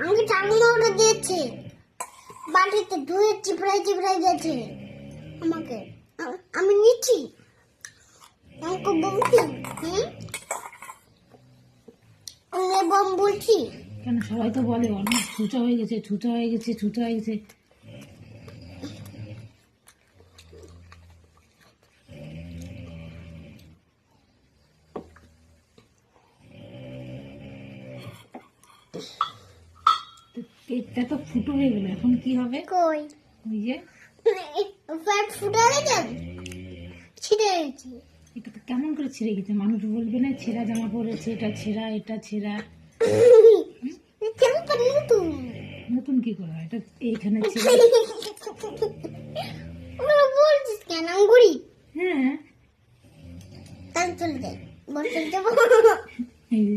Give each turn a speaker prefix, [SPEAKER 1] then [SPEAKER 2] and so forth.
[SPEAKER 1] আমাকে টাঙ্গি ওটা দিয়েছে, বাটিতে ধুয়ে চিপড়াই চিপড়াই দিয়েছে আমাকে। আমি নিচ্ছি, আমাকে বলছি আমি বম বলছি।
[SPEAKER 2] কেন সবাই তো বলে অনেক ছুঁচা হয়ে গেছে, ছুঁচা হয়ে গেছে, ছুঁচা হয়ে গেছে। কেকটা তো ফুটো হয়ে গেল, এখন কি হবে?
[SPEAKER 1] কই
[SPEAKER 2] ওই যে
[SPEAKER 1] ফ্যাট ফুটে গেছে, ছিঁড়ে গেছে।
[SPEAKER 2] এটা তো কেমন করে ছিঁড়ে গেছে? মানুষ বলবে না ছেঁড়া জামা পরেছে, এটা ছেঁড়া, এটা ছেঁড়া।
[SPEAKER 1] কেন পারলি তুই?
[SPEAKER 2] নতুন কি করে হয়? এটা এইখানে ছেঁড়া।
[SPEAKER 1] ওগুলো বলছিস কেন? আমি ঘুরি,
[SPEAKER 2] হ্যাঁ,
[SPEAKER 1] তাই চলে যাই, বলতে যাবো।
[SPEAKER 2] এই যে